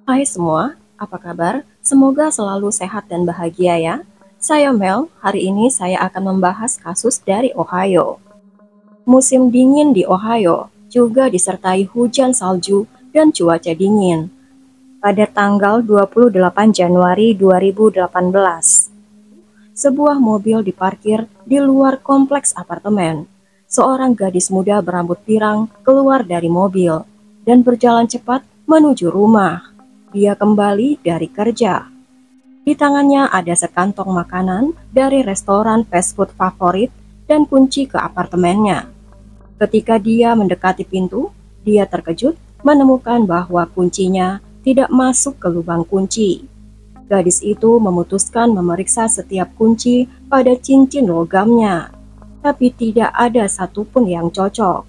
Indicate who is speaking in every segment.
Speaker 1: Hai semua, apa kabar? Semoga selalu sehat dan bahagia ya. Saya Mel, hari ini saya akan membahas kasus dari Ohio. Musim dingin di Ohio juga disertai hujan salju dan cuaca dingin. Pada tanggal 28 Januari 2018, sebuah mobil diparkir di luar kompleks apartemen. Seorang gadis muda berambut pirang keluar dari mobil dan berjalan cepat menuju rumah. Dia kembali dari kerja. Di tangannya ada sekantong makanan dari restoran fast food favorit dan kunci ke apartemennya. Ketika dia mendekati pintu, dia terkejut menemukan bahwa kuncinya tidak masuk ke lubang kunci. Gadis itu memutuskan memeriksa setiap kunci pada cincin logamnya, tapi tidak ada satupun yang cocok.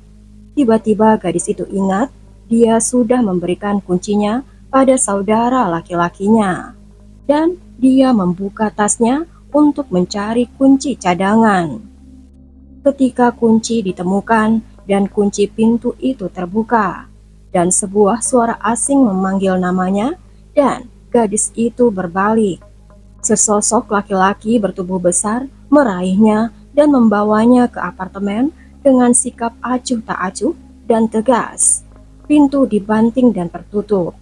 Speaker 1: Tiba-tiba gadis itu ingat dia sudah memberikan kuncinya pada saudara laki-lakinya, dan dia membuka tasnya untuk mencari kunci cadangan. Ketika kunci ditemukan dan kunci pintu itu terbuka, dan sebuah suara asing memanggil namanya, dan gadis itu berbalik. Sesosok laki-laki bertubuh besar meraihnya dan membawanya ke apartemen dengan sikap acuh tak acuh dan tegas. Pintu dibanting dan tertutup.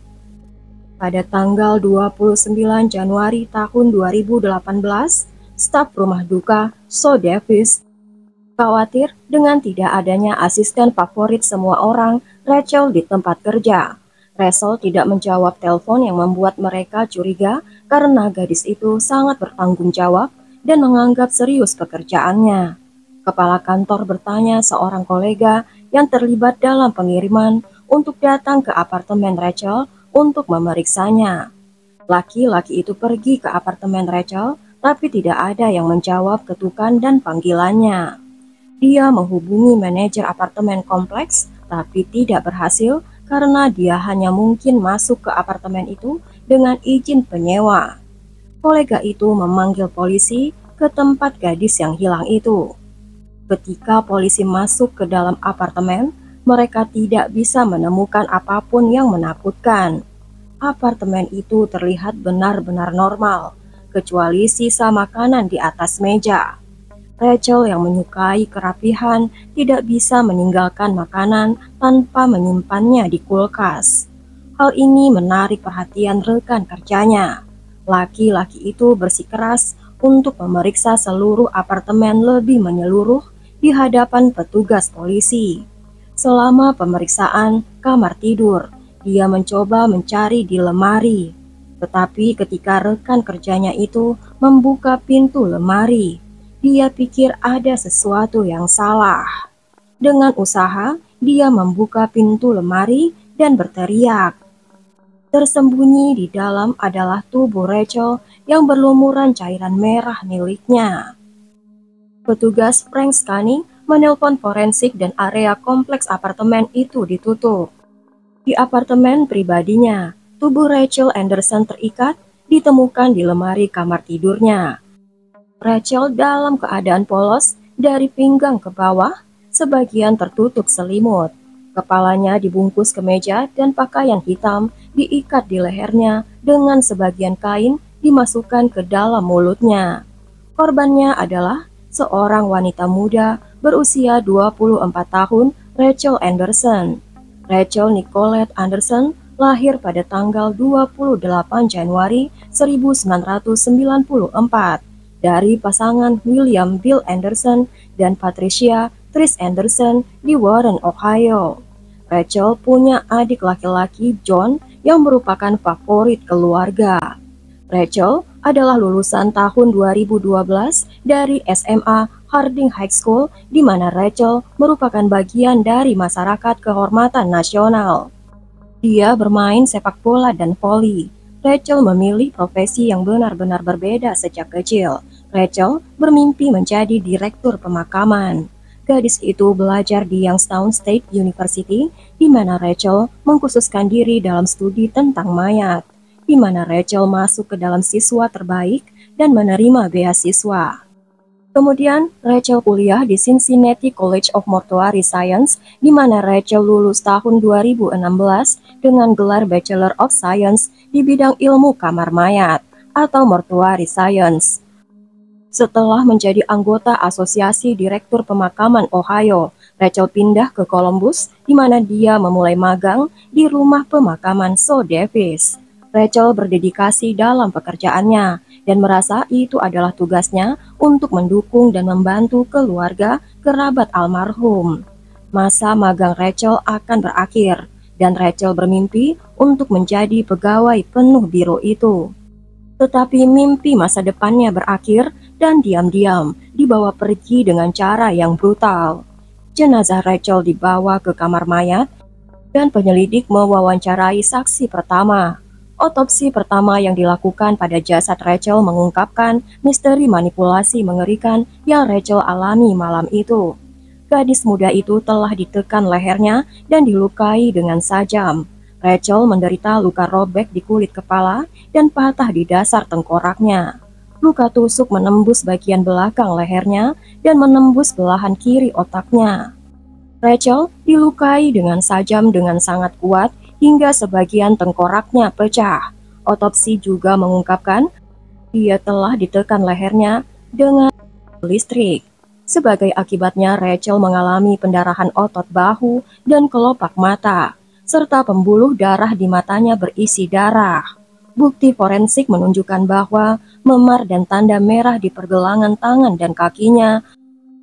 Speaker 1: Pada tanggal 29 Januari tahun 2018, staf rumah duka So Davis khawatir dengan tidak adanya asisten favorit semua orang, Rachel, di tempat kerja. Rachel tidak menjawab telepon yang membuat mereka curiga karena gadis itu sangat bertanggung jawab dan menganggap serius pekerjaannya. Kepala kantor bertanya seorang kolega yang terlibat dalam pengiriman untuk datang ke apartemen Rachel untuk memeriksanya. Laki-laki itu pergi ke apartemen Rachel, tapi tidak ada yang menjawab ketukan dan panggilannya. Dia menghubungi manajer apartemen kompleks, tapi tidak berhasil karena dia hanya mungkin masuk ke apartemen itu dengan izin penyewa. Kolega itu memanggil polisi ke tempat gadis yang hilang itu. Ketika polisi masuk ke dalam apartemen, mereka tidak bisa menemukan apapun yang menakutkan. Apartemen itu terlihat benar-benar normal, kecuali sisa makanan di atas meja. Rachel yang menyukai kerapihan tidak bisa meninggalkan makanan tanpa menyimpannya di kulkas. Hal ini menarik perhatian rekan kerjanya. Laki-laki itu bersikeras untuk memeriksa seluruh apartemen lebih menyeluruh di hadapan petugas polisi. Selama pemeriksaan kamar tidur, dia mencoba mencari di lemari. Tetapi ketika rekan kerjanya itu membuka pintu lemari, dia pikir ada sesuatu yang salah. Dengan usaha, dia membuka pintu lemari dan berteriak. Tersembunyi di dalam adalah tubuh Rachel yang berlumuran cairan merah miliknya. Petugas Frank Scanning menelpon forensik dan area kompleks apartemen itu ditutup. Di apartemen pribadinya, tubuh Rachel Anderson terikat ditemukan di lemari kamar tidurnya. Rachel dalam keadaan polos dari pinggang ke bawah, sebagian tertutup selimut. Kepalanya dibungkus ke meja dan pakaian hitam diikat di lehernya dengan sebagian kain dimasukkan ke dalam mulutnya. Korbannya adalah seorang wanita muda berusia 24 tahun, Rachel Anderson. Rachel Nicolette Anderson lahir pada tanggal 28 Januari 1994. Dari pasangan William Bill Anderson dan Patricia Trish Anderson di Warren, Ohio. Rachel punya adik laki-laki John yang merupakan favorit keluarga. Rachel adalah lulusan tahun 2012 dari SMA Harding High School, di mana Rachel merupakan bagian dari masyarakat kehormatan nasional. Dia bermain sepak bola dan voli. Rachel memilih profesi yang benar-benar berbeda sejak kecil. Rachel bermimpi menjadi direktur pemakaman. Gadis itu belajar di Youngstown State University, di mana Rachel mengkhususkan diri dalam studi tentang mayat, di mana Rachel masuk ke dalam siswa terbaik dan menerima beasiswa. Kemudian, Rachel kuliah di Cincinnati College of Mortuary Science, di mana Rachel lulus tahun 2016 dengan gelar Bachelor of Science di bidang ilmu kamar mayat atau Mortuary Science. Setelah menjadi anggota Asosiasi Direktur Pemakaman Ohio, Rachel pindah ke Columbus, di mana dia memulai magang di rumah pemakaman So Davis. Rachel berdedikasi dalam pekerjaannya dan merasa itu adalah tugasnya untuk mendukung dan membantu keluarga kerabat almarhum. Masa magang Rachel akan berakhir, dan Rachel bermimpi untuk menjadi pegawai penuh biro itu. Tetapi mimpi masa depannya berakhir dan diam-diam dibawa pergi dengan cara yang brutal. Jenazah Rachel dibawa ke kamar mayat dan penyelidik mewawancarai saksi pertama. Otopsi pertama yang dilakukan pada jasad Rachel mengungkapkan misteri manipulasi mengerikan yang Rachel alami malam itu. Gadis muda itu telah ditekan lehernya dan dilukai dengan sajam. Rachel menderita luka robek di kulit kepala dan patah di dasar tengkoraknya. Luka tusuk menembus bagian belakang lehernya dan menembus belahan kiri otaknya. Rachel dilukai dengan sajam dengan sangat kuat hingga sebagian tengkoraknya pecah. Otopsi juga mengungkapkan dia telah ditekan lehernya dengan listrik. Sebagai akibatnya, Rachel mengalami pendarahan otot bahu dan kelopak mata, serta pembuluh darah di matanya berisi darah. Bukti forensik menunjukkan bahwa memar dan tanda merah di pergelangan tangan dan kakinya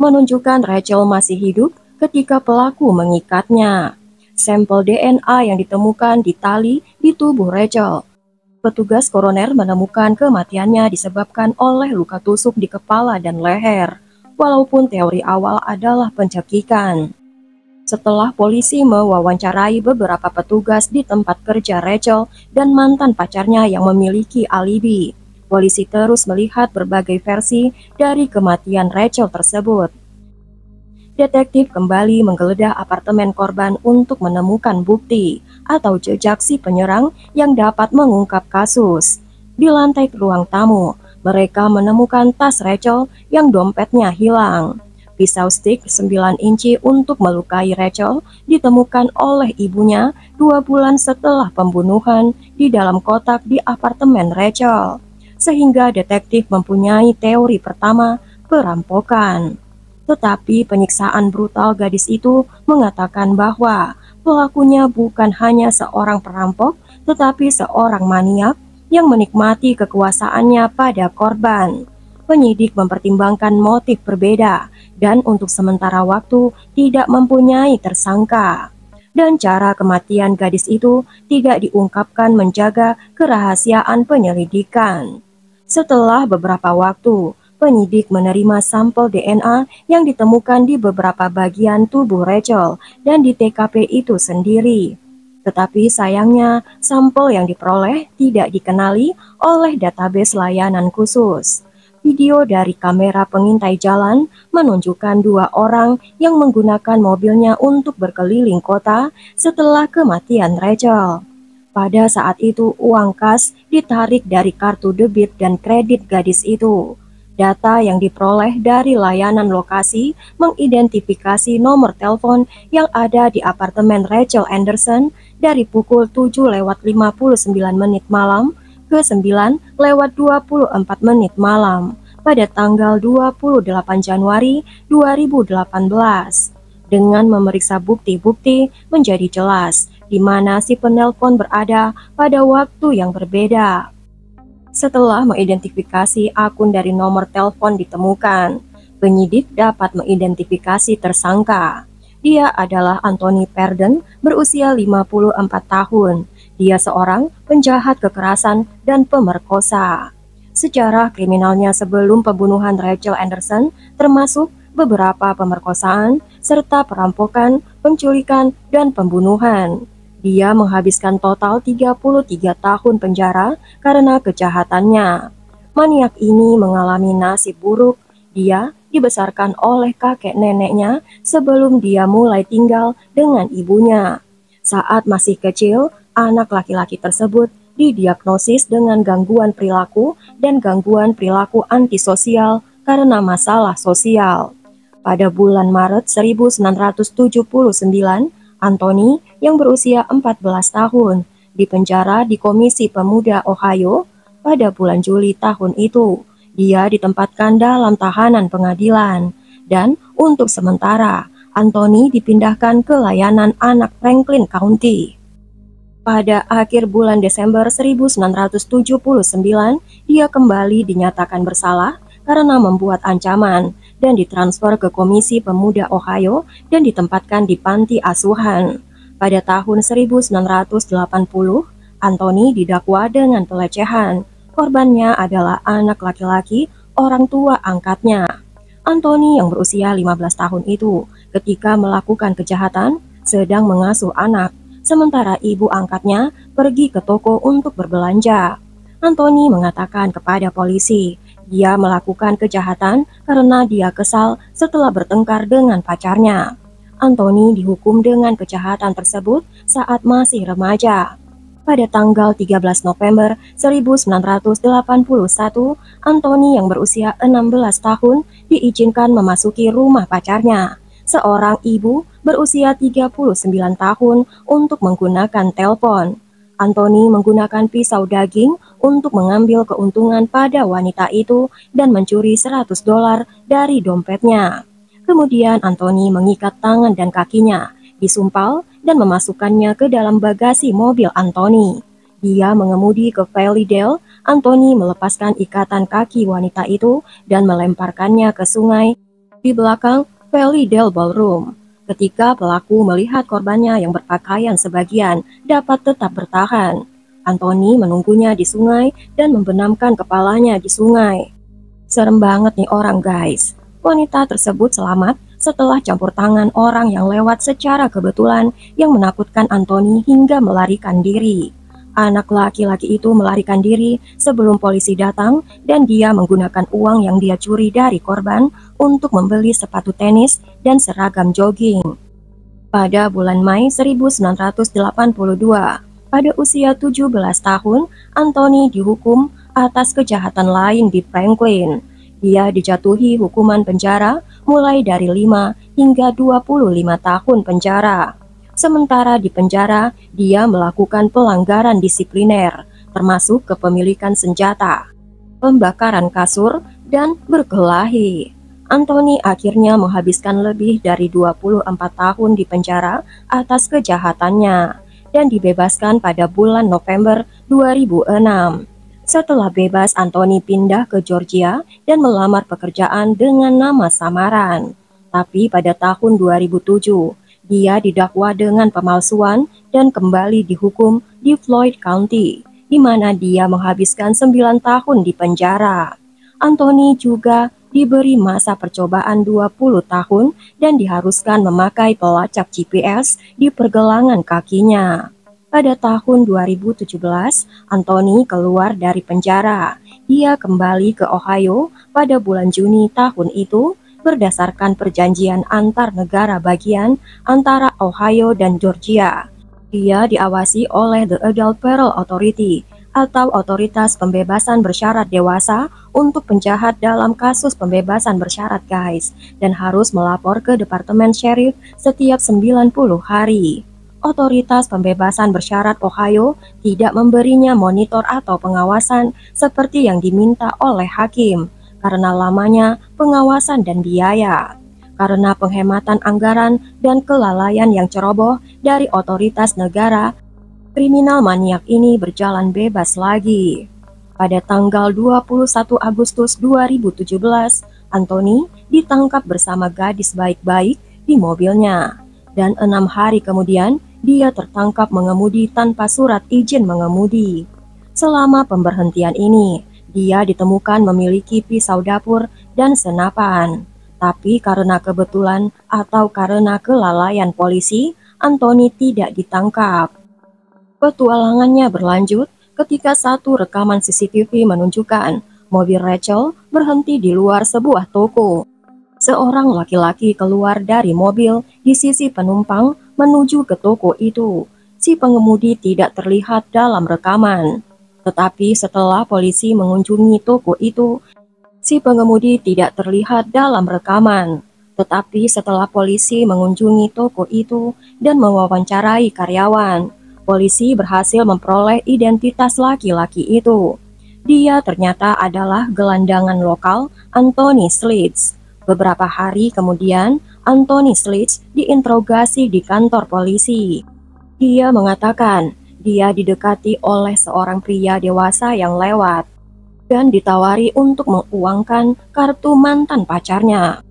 Speaker 1: menunjukkan Rachel masih hidup ketika pelaku mengikatnya. Sampel DNA yang ditemukan di tali di tubuh Rachel. Petugas koroner menemukan kematiannya disebabkan oleh luka tusuk di kepala dan leher, walaupun teori awal adalah pencekikan. Setelah polisi mewawancarai beberapa petugas di tempat kerja Rachel dan mantan pacarnya yang memiliki alibi, polisi terus melihat berbagai versi dari kematian Rachel tersebut. Detektif kembali menggeledah apartemen korban untuk menemukan bukti atau jejak si penyerang yang dapat mengungkap kasus. Di lantai ruang tamu, mereka menemukan tas Rachel yang dompetnya hilang. Pisau stick 9 inci untuk melukai Rachel ditemukan oleh ibunya 2 bulan setelah pembunuhan di dalam kotak di apartemen Rachel. Sehingga detektif mempunyai teori pertama, perampokan. Tetapi penyiksaan brutal gadis itu mengatakan bahwa pelakunya bukan hanya seorang perampok, tetapi seorang maniak yang menikmati kekuasaannya pada korban. Penyidik mempertimbangkan motif berbeda dan untuk sementara waktu tidak mempunyai tersangka. Dan cara kematian gadis itu tidak diungkapkan menjaga kerahasiaan penyelidikan. Setelah beberapa waktu, penyidik menerima sampel DNA yang ditemukan di beberapa bagian tubuh Rachel dan di TKP itu sendiri. Tetapi sayangnya, sampel yang diperoleh tidak dikenali oleh database layanan khusus. Video dari kamera pengintai jalan menunjukkan 2 orang yang menggunakan mobilnya untuk berkeliling kota setelah kematian Rachel. Pada saat itu, uang kas ditarik dari kartu debit dan kredit gadis itu. Data yang diperoleh dari layanan lokasi mengidentifikasi nomor telepon yang ada di apartemen Rachel Anderson dari pukul 7:59 malam ke 9:24 malam pada tanggal 28 Januari 2018. Dengan memeriksa bukti-bukti menjadi jelas di mana si penelpon berada pada waktu yang berbeda. Setelah mengidentifikasi akun dari nomor telepon ditemukan, penyidik dapat mengidentifikasi tersangka. Dia adalah Anthony Perdon, berusia 54 tahun. Dia seorang penjahat kekerasan dan pemerkosa. Sejarah kriminalnya sebelum pembunuhan Rachel Anderson termasuk beberapa pemerkosaan, serta perampokan, penculikan, dan pembunuhan. Dia menghabiskan total 33 tahun penjara karena kejahatannya. Maniak ini mengalami nasib buruk. Dia dibesarkan oleh kakek neneknya sebelum dia mulai tinggal dengan ibunya. Saat masih kecil, anak laki-laki tersebut didiagnosis dengan gangguan perilaku dan gangguan perilaku antisosial karena masalah sosial. Pada bulan Maret 1979, Anthony yang berusia 14 tahun dipenjara di Komisi Pemuda Ohio. Pada bulan Juli tahun itu, dia ditempatkan dalam tahanan pengadilan, dan untuk sementara, Anthony dipindahkan ke layanan anak Franklin County. Pada akhir bulan Desember 1979, dia kembali dinyatakan bersalah karena membuat ancaman dan ditransfer ke Komisi Pemuda Ohio dan ditempatkan di panti asuhan. Pada tahun 1980, Anthony didakwa dengan pelecehan. Korbannya adalah anak laki-laki orang tua angkatnya. Anthony yang berusia 15 tahun itu ketika melakukan kejahatan sedang mengasuh anak, sementara ibu angkatnya pergi ke toko untuk berbelanja. Anthony mengatakan kepada polisi, dia melakukan kejahatan karena dia kesal setelah bertengkar dengan pacarnya. Anthony dihukum dengan kejahatan tersebut saat masih remaja. Pada tanggal 13 November 1981, Anthony yang berusia 16 tahun diizinkan memasuki rumah pacarnya, seorang ibu berusia 39 tahun, untuk menggunakan telepon. Anthony menggunakan pisau daging untuk mengambil keuntungan pada wanita itu dan mencuri $100 dari dompetnya. Kemudian Anthony mengikat tangan dan kakinya, disumpal, dan memasukkannya ke dalam bagasi mobil Anthony. Dia mengemudi ke Valleydale. Anthony melepaskan ikatan kaki wanita itu dan melemparkannya ke sungai di belakang Valleydale Ballroom. Ketika pelaku melihat korbannya yang berpakaian sebagian dapat tetap bertahan, Anthony menunggunya di sungai dan membenamkan kepalanya di sungai. Serem banget nih orang, guys. Wanita tersebut selamat setelah campur tangan orang yang lewat secara kebetulan yang menakutkan Anthony hingga melarikan diri. Anak laki-laki itu melarikan diri sebelum polisi datang dan dia menggunakan uang yang dia curi dari korban untuk membeli sepatu tenis dan seragam jogging. Pada bulan Mei 1982, pada usia 17 tahun, Anthony dihukum atas kejahatan lain di Franklin. Dia dijatuhi hukuman penjara mulai dari 5 hingga 25 tahun penjara. Sementara di penjara, dia melakukan pelanggaran disipliner, termasuk kepemilikan senjata, pembakaran kasur, dan berkelahi. Anthony akhirnya menghabiskan lebih dari 24 tahun di penjara atas kejahatannya dan dibebaskan pada bulan November 2006. Setelah bebas, Anthony pindah ke Georgia dan melamar pekerjaan dengan nama samaran. Tapi pada tahun 2007, dia didakwa dengan pemalsuan dan kembali dihukum di Floyd County, di mana dia menghabiskan 9 tahun di penjara. Anthony juga diberi masa percobaan 20 tahun dan diharuskan memakai pelacak GPS di pergelangan kakinya. Pada tahun 2017, Anthony keluar dari penjara. Dia kembali ke Ohio pada bulan Juni tahun itu berdasarkan perjanjian antar negara bagian antara Ohio dan Georgia. Dia diawasi oleh The Adult Parole Authority atau Otoritas Pembebasan Bersyarat Dewasa untuk penjahat dalam kasus pembebasan bersyarat, guys, dan harus melapor ke Departemen Sheriff setiap 90 hari. Otoritas Pembebasan Bersyarat Ohio tidak memberinya monitor atau pengawasan seperti yang diminta oleh hakim karena lamanya pengawasan dan biaya. Karena penghematan anggaran dan kelalaian yang ceroboh dari otoritas negara, kriminal maniak ini berjalan bebas lagi. Pada tanggal 21 Agustus 2017, Anthony ditangkap bersama gadis baik-baik di mobilnya. Dan 6 hari kemudian, dia tertangkap mengemudi tanpa surat izin mengemudi. Selama pemberhentian ini, dia ditemukan memiliki pisau dapur dan senapan. Tapi karena kebetulan atau karena kelalaian polisi, Anthony tidak ditangkap. Petualangannya berlanjut ketika satu rekaman CCTV menunjukkan mobil Rachel berhenti di luar sebuah toko. Seorang laki-laki keluar dari mobil di sisi penumpang menuju ke toko itu. Si pengemudi tidak terlihat dalam rekaman. Tetapi setelah polisi mengunjungi toko itu, Si pengemudi tidak terlihat dalam rekaman, tetapi setelah polisi mengunjungi toko itu dan mewawancarai karyawan, polisi berhasil memperoleh identitas laki-laki itu. Dia ternyata adalah gelandangan lokal Anthony Slits. Beberapa hari kemudian, Anthony Slits diinterogasi di kantor polisi. Dia mengatakan dia didekati oleh seorang pria dewasa yang lewat dan ditawari untuk menguangkan kartu mantan pacarnya.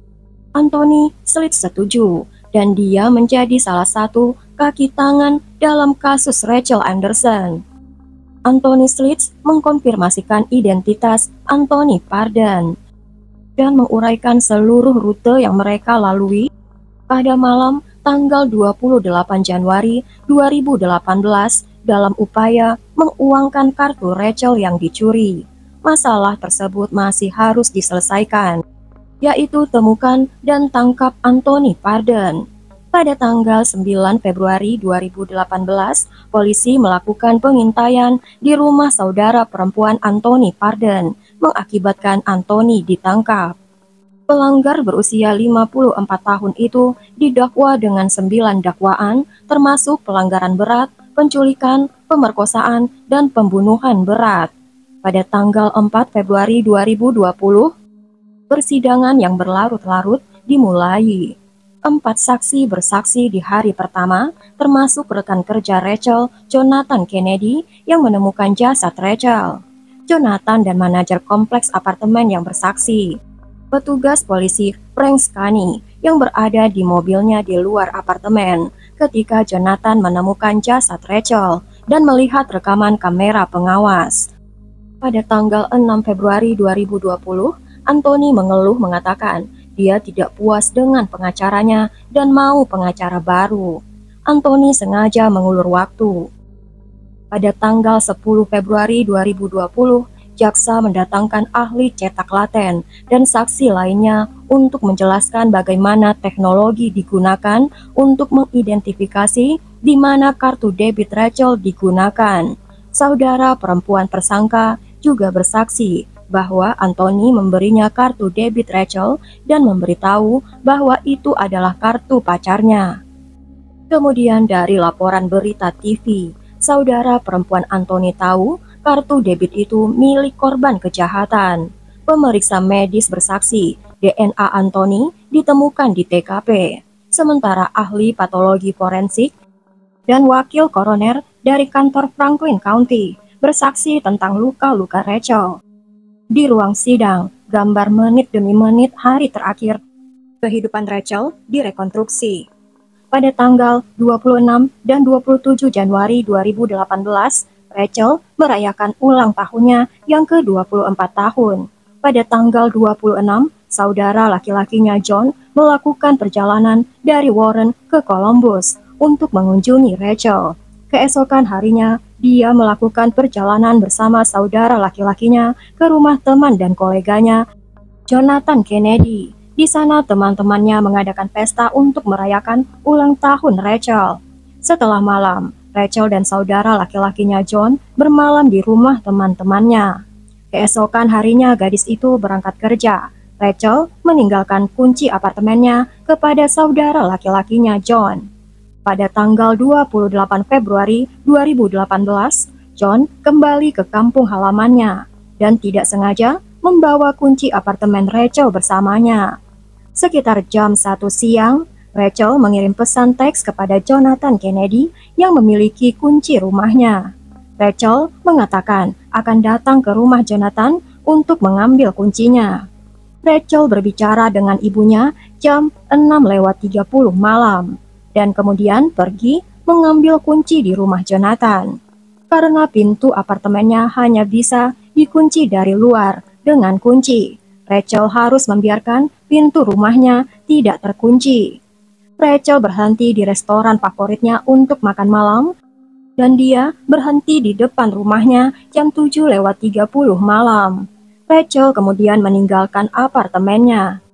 Speaker 1: Anthony Slits setuju, dan dia menjadi salah satu kaki tangan dalam kasus Rachel Anderson. Anthony Slits mengkonfirmasikan identitas Anthony Pardon dan menguraikan seluruh rute yang mereka lalui pada malam tanggal 28 Januari 2018 dalam upaya menguangkan kartu Rachel yang dicuri. Masalah tersebut masih harus diselesaikan, yaitu temukan dan tangkap Anthony Pardon. Pada tanggal 9 Februari 2018, polisi melakukan pengintaian di rumah saudara perempuan Anthony Pardon, mengakibatkan Anthony ditangkap. Pelanggar berusia 54 tahun itu didakwa dengan 9 dakwaan, termasuk pelanggaran berat, penculikan, pemerkosaan, dan pembunuhan berat. Pada tanggal 4 Februari 2020, persidangan yang berlarut-larut dimulai. 4 saksi bersaksi di hari pertama, termasuk rekan kerja Rachel, Jonathan Kennedy, yang menemukan jasad Rachel. Jonathan dan manajer kompleks apartemen yang bersaksi. Petugas polisi Frank Scani yang berada di mobilnya di luar apartemen ketika Jonathan menemukan jasad Rachel dan melihat rekaman kamera pengawas. Pada tanggal 6 Februari 2020, Anthony mengeluh mengatakan dia tidak puas dengan pengacaranya dan mau pengacara baru. Anthony sengaja mengulur waktu. Pada tanggal 10 Februari 2020, jaksa mendatangkan ahli cetak laten dan saksi lainnya untuk menjelaskan bagaimana teknologi digunakan untuk mengidentifikasi di mana kartu debit Rachel digunakan. Saudara perempuan tersangka juga bersaksi bahwa Anthony memberinya kartu debit Rachel dan memberitahu bahwa itu adalah kartu pacarnya. Kemudian dari laporan berita TV, saudara perempuan Anthony tahu kartu debit itu milik korban kejahatan. Pemeriksa medis bersaksi DNA Anthony ditemukan di TKP, sementara ahli patologi forensik dan wakil koroner dari kantor Franklin County bersaksi tentang luka-luka Rachel. Di ruang sidang, gambar menit demi menit hari terakhir kehidupan Rachel direkonstruksi. Pada tanggal 26 dan 27 Januari 2018, Rachel merayakan ulang tahunnya yang ke-24 tahun. Pada tanggal 26, saudara laki-lakinya John melakukan perjalanan dari Warren ke Columbus untuk mengunjungi Rachel. Keesokan harinya, dia melakukan perjalanan bersama saudara laki-lakinya ke rumah teman dan koleganya, Jonathan Kennedy. Di sana teman-temannya mengadakan pesta untuk merayakan ulang tahun Rachel. Setelah malam, Rachel dan saudara laki-lakinya John bermalam di rumah teman-temannya. Keesokan harinya gadis itu berangkat kerja. Rachel meninggalkan kunci apartemennya kepada saudara laki-lakinya John. Pada tanggal 28 Februari 2018, John kembali ke kampung halamannya dan tidak sengaja membawa kunci apartemen Rachel bersamanya. Sekitar jam 1 siang, Rachel mengirim pesan teks kepada Jonathan Kennedy yang memiliki kunci rumahnya. Rachel mengatakan akan datang ke rumah Jonathan untuk mengambil kuncinya. Rachel berbicara dengan ibunya jam 6:30 malam. Dan kemudian pergi mengambil kunci di rumah Jonathan. Karena pintu apartemennya hanya bisa dikunci dari luar dengan kunci, Rachel harus membiarkan pintu rumahnya tidak terkunci. Rachel berhenti di restoran favoritnya untuk makan malam, dan dia berhenti di depan rumahnya jam 7:30 malam. Rachel kemudian meninggalkan apartemennya.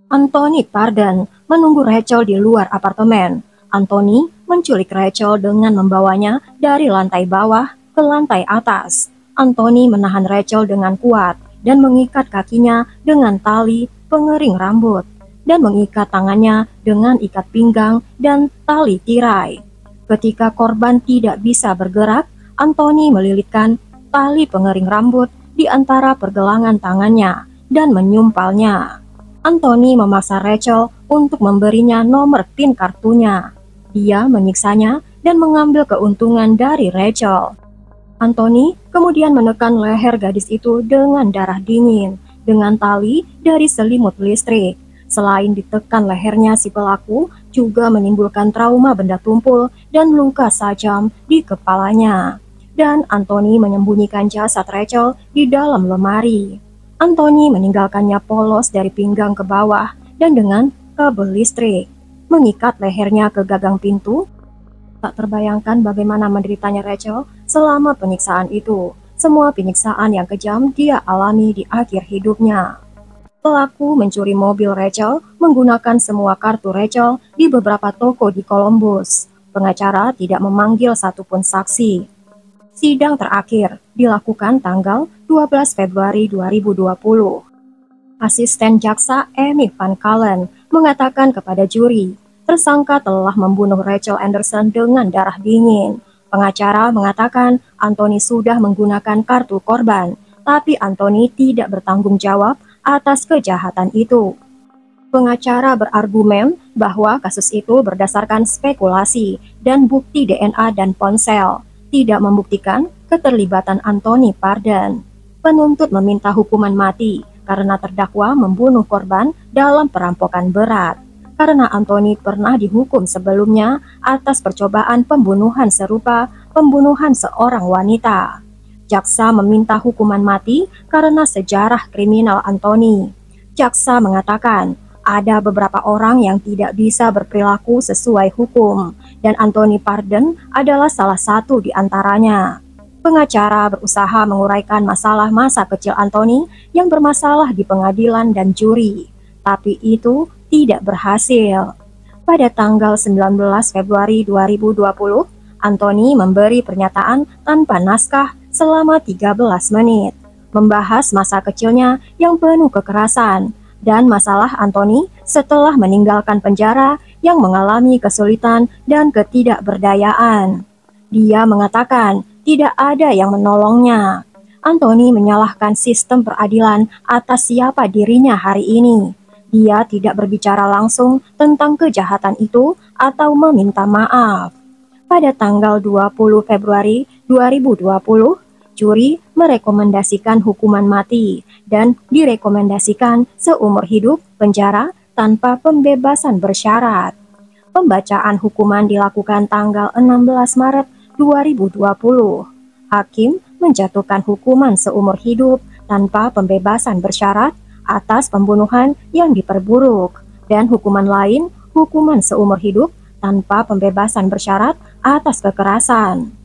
Speaker 1: Anthony Pardon menunggu Rachel di luar apartemen. Anthony menculik Rachel dengan membawanya dari lantai bawah ke lantai atas. Anthony menahan Rachel dengan kuat dan mengikat kakinya dengan tali pengering rambut, dan mengikat tangannya dengan ikat pinggang dan tali tirai. Ketika korban tidak bisa bergerak, Anthony melilitkan tali pengering rambut di antara pergelangan tangannya dan menyumpalnya. Anthony memaksa Rachel untuk memberinya nomor PIN kartunya. Dia menyiksanya dan mengambil keuntungan dari Rachel. Anthony kemudian menekan leher gadis itu dengan darah dingin dengan tali dari selimut listrik. Selain ditekan lehernya, si pelaku juga menimbulkan trauma benda tumpul dan luka tajam di kepalanya. Dan Anthony menyembunyikan jasad Rachel di dalam lemari. Anthony meninggalkannya polos dari pinggang ke bawah dan dengan kabel listrik, mengikat lehernya ke gagang pintu. Tak terbayangkan bagaimana menderitanya Rachel selama penyiksaan itu. Semua penyiksaan yang kejam dia alami di akhir hidupnya. Pelaku mencuri mobil Rachel menggunakan semua kartu Rachel di beberapa toko di Columbus. Pengacara tidak memanggil satupun saksi. Sidang terakhir dilakukan tanggal 12 Februari 2020. Asisten jaksa Amy Van Callen mengatakan kepada juri, tersangka telah membunuh Rachel Anderson dengan darah dingin. Pengacara mengatakan Anthony sudah menggunakan kartu korban, tapi Anthony tidak bertanggung jawab atas kejahatan itu. Pengacara berargumen bahwa kasus itu berdasarkan spekulasi dan bukti DNA dan ponsel, tidak membuktikan keterlibatan Anthony Pardon. Penuntut meminta hukuman mati karena terdakwa membunuh korban dalam perampokan berat. Karena Anthony pernah dihukum sebelumnya atas percobaan pembunuhan serupa pembunuhan seorang wanita. Jaksa meminta hukuman mati karena sejarah kriminal Anthony. Jaksa mengatakan ada beberapa orang yang tidak bisa berperilaku sesuai hukum, dan Anthony Pardon adalah salah satu di antaranya. Pengacara berusaha menguraikan masalah masa kecil Anthony yang bermasalah di pengadilan dan juri, tapi itu tidak berhasil. Pada tanggal 19 Februari 2020, Anthony memberi pernyataan tanpa naskah selama 13 menit, membahas masa kecilnya yang penuh kekerasan dan masalah Anthony setelah meninggalkan penjara yang mengalami kesulitan dan ketidakberdayaan. Dia mengatakan tidak ada yang menolongnya. Anthony menyalahkan sistem peradilan atas siapa dirinya hari ini. Dia tidak berbicara langsung tentang kejahatan itu atau meminta maaf. Pada tanggal 20 Februari 2020, juri merekomendasikan hukuman mati dan direkomendasikan seumur hidup penjara tanpa pembebasan bersyarat. Pembacaan hukuman dilakukan tanggal 16 Maret 2020. Hakim menjatuhkan hukuman seumur hidup tanpa pembebasan bersyarat atas pembunuhan yang diperburuk, dan hukuman lain hukuman seumur hidup tanpa pembebasan bersyarat atas kekerasan.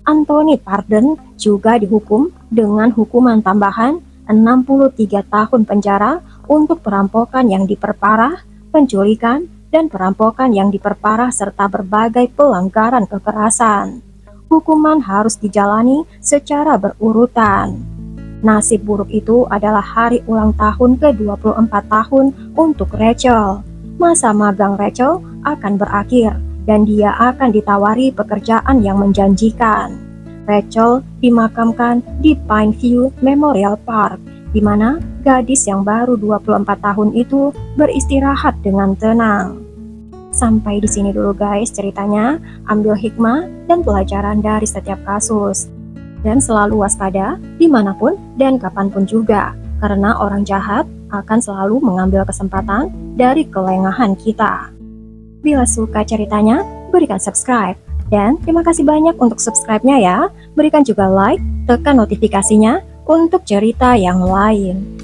Speaker 1: Anthony Pardon juga dihukum dengan hukuman tambahan 63 tahun penjara untuk perampokan yang diperparah, penculikan, dan perampokan yang diperparah serta berbagai pelanggaran kekerasan. Hukuman harus dijalani secara berurutan. Nasib buruk itu adalah hari ulang tahun ke-24 tahun untuk Rachel. Masa magang Rachel akan berakhir dan dia akan ditawari pekerjaan yang menjanjikan. Rachel dimakamkan di Pineview Memorial Park, di mana gadis yang baru 24 tahun itu beristirahat dengan tenang. Sampai di sini dulu guys ceritanya. Ambil hikmah dan pelajaran dari setiap kasus. Dan selalu waspada dimanapun dan kapanpun juga, karena orang jahat akan selalu mengambil kesempatan dari kelengahan kita. Bila suka ceritanya, berikan subscribe. Dan terima kasih banyak untuk subscribe-nya ya. Berikan juga like, tekan notifikasinya untuk cerita yang lain.